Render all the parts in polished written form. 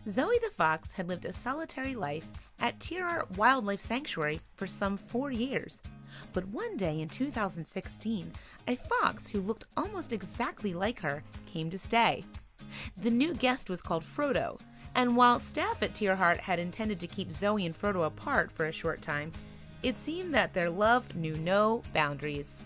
Zoe the fox had lived a solitary life at Tierart Wildlife Sanctuary for some 4 years. But one day in 2016, a fox who looked almost exactly like her came to stay. The new guest was called Frodo, and while staff at Tierart had intended to keep Zoe and Frodo apart for a short time, it seemed that their love knew no boundaries.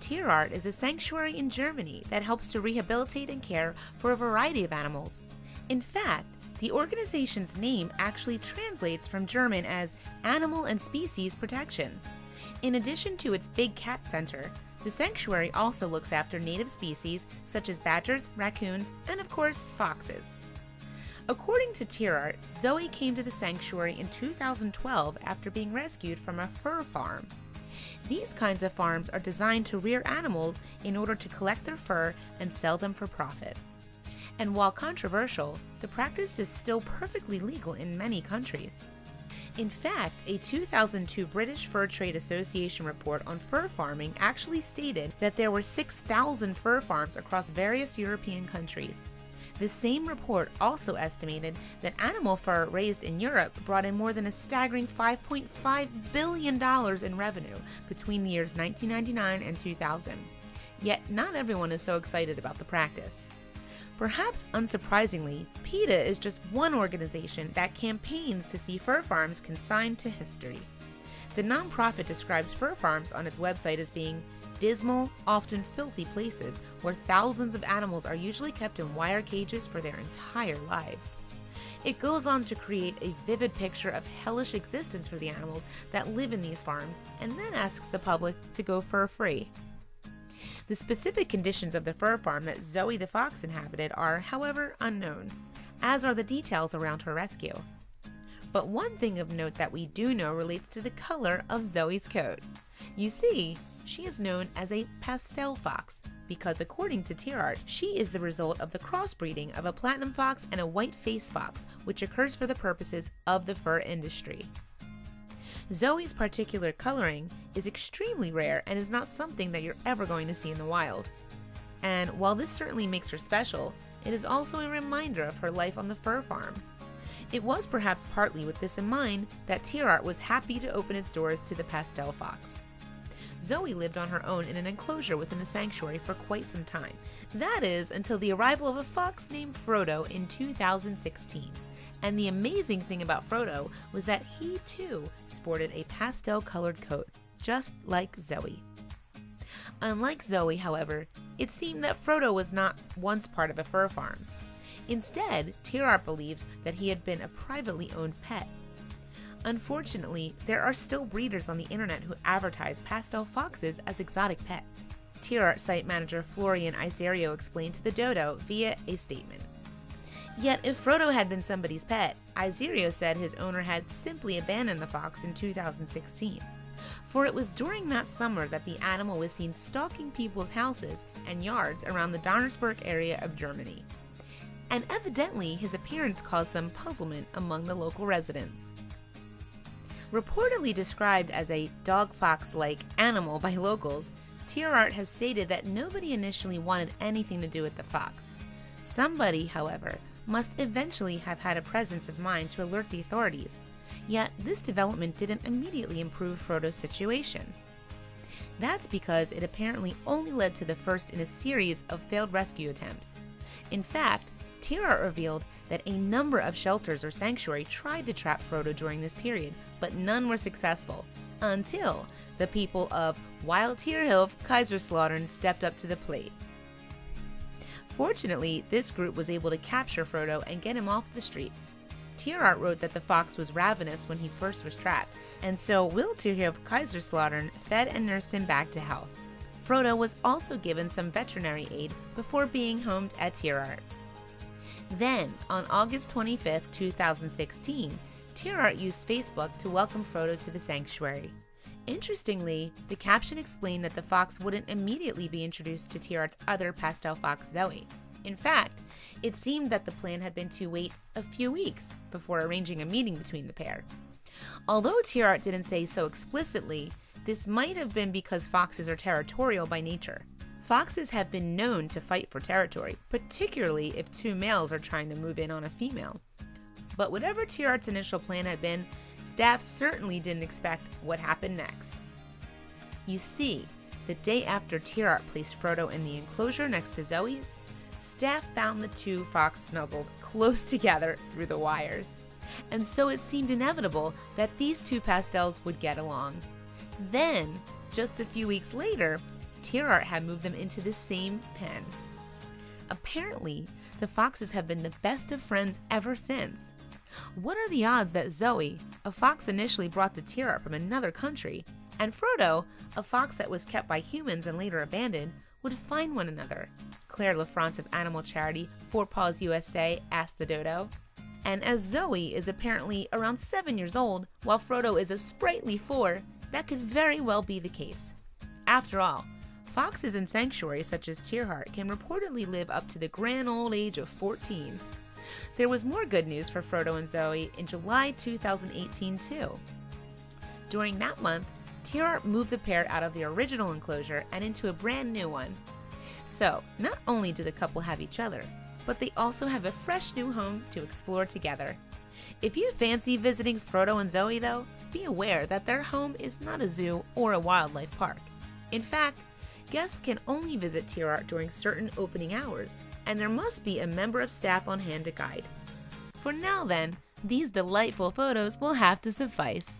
Tierart is a sanctuary in Germany that helps to rehabilitate and care for a variety of animals. In fact, the organization's name actually translates from German as Animal and Species Protection. In addition to its big cat center, the sanctuary also looks after native species such as badgers, raccoons, and of course, foxes. According to Tierart, Zoe came to the sanctuary in 2012 after being rescued from a fur farm. These kinds of farms are designed to rear animals in order to collect their fur and sell them for profit. And while controversial, the practice is still perfectly legal in many countries. In fact, a 2002 British Fur Trade Association report on fur farming actually stated that there were 6,000 fur farms across various European countries. The same report also estimated that animal fur raised in Europe brought in more than a staggering $5.5 billion in revenue between the years 1999 and 2000. Yet not everyone is so excited about the practice. Perhaps unsurprisingly, PETA is just one organization that campaigns to see fur farms consigned to history. The nonprofit describes fur farms on its website as being dismal, often filthy places where thousands of animals are usually kept in wire cages for their entire lives. It goes on to create a vivid picture of hellish existence for the animals that live in these farms and then asks the public to go fur-free. The specific conditions of the fur farm that Zoe the fox inhabited are, however, unknown, as are the details around her rescue. But one thing of note that we do know relates to the color of Zoe's coat. You see, she is known as a pastel fox because according to Tierart, she is the result of the crossbreeding of a platinum fox and a white face fox, which occurs for the purposes of the fur industry. Zoe's particular coloring is extremely rare and is not something that you're ever going to see in the wild. And while this certainly makes her special, it is also a reminder of her life on the fur farm. It was perhaps partly with this in mind that Tierart was happy to open its doors to the pastel fox. Zoe lived on her own in an enclosure within the sanctuary for quite some time. That is, until the arrival of a fox named Frodo in 2016. And the amazing thing about Frodo was that he too sported a pastel-colored coat, just like Zoe. Unlike Zoe, however, it seemed that Frodo was not once part of a fur farm. Instead, Tierart believes that he had been a privately owned pet. Unfortunately, there are still breeders on the internet who advertise pastel foxes as exotic pets. Tierart site manager Florian Iserio explained to the Dodo via a statement. Yet, if Frodo had been somebody's pet, Iserio said his owner had simply abandoned the fox in 2016. For it was during that summer that the animal was seen stalking people's houses and yards around the Donnersberg area of Germany. And evidently, his appearance caused some puzzlement among the local residents. Reportedly described as a dog-fox-like animal by locals, Tierart has stated that nobody initially wanted anything to do with the fox. Somebody, however, must eventually have had a presence of mind to alert the authorities, yet this development didn't immediately improve Frodo's situation. That's because it apparently only led to the first in a series of failed rescue attempts. In fact, Tierart revealed that a number of shelters or sanctuary tried to trap Frodo during this period, but none were successful, until the people of Wild Tierhilfe Kaiserslautern stepped up to the plate. Fortunately, this group was able to capture Frodo and get him off the streets. Tierart wrote that the fox was ravenous when he first was trapped, and so Wild Tierhilfe Kaiserslautern fed and nursed him back to health. Frodo was also given some veterinary aid before being homed at Tierart. Then, on August 25, 2016, Tierart used Facebook to welcome Frodo to the sanctuary. Interestingly, the caption explained that the fox wouldn't immediately be introduced to Tierart's other pastel fox, Zoe. In fact, it seemed that the plan had been to wait a few weeks before arranging a meeting between the pair. Although Tierart didn't say so explicitly, this might have been because foxes are territorial by nature. Foxes have been known to fight for territory, particularly if two males are trying to move in on a female. But whatever Tierart's initial plan had been, staff certainly didn't expect what happened next. You see, the day after Tierart placed Frodo in the enclosure next to Zoe's, staff found the two fox snuggled close together through the wires. And so it seemed inevitable that these two pastels would get along. Then, just a few weeks later, Tierart had moved them into the same pen. Apparently, the foxes have been the best of friends ever since. What are the odds that Zoe, a fox initially brought to Tierart from another country, and Frodo, a fox that was kept by humans and later abandoned, would find one another? Claire LaFrance of animal charity Four Paws USA asked the dodo. And as Zoe is apparently around 7 years old, while Frodo is a sprightly 4, that could very well be the case. After all, foxes in sanctuaries such as Tierart can reportedly live up to the grand old age of 14. There was more good news for Frodo and Zoe in July 2018 too. During that month, Tierart moved the pair out of the original enclosure and into a brand new one. So, not only do the couple have each other, but they also have a fresh new home to explore together. If you fancy visiting Frodo and Zoe though, be aware that their home is not a zoo or a wildlife park. In fact, guests can only visit Tierart during certain opening hours, and there must be a member of staff on hand to guide. For now then, these delightful photos will have to suffice.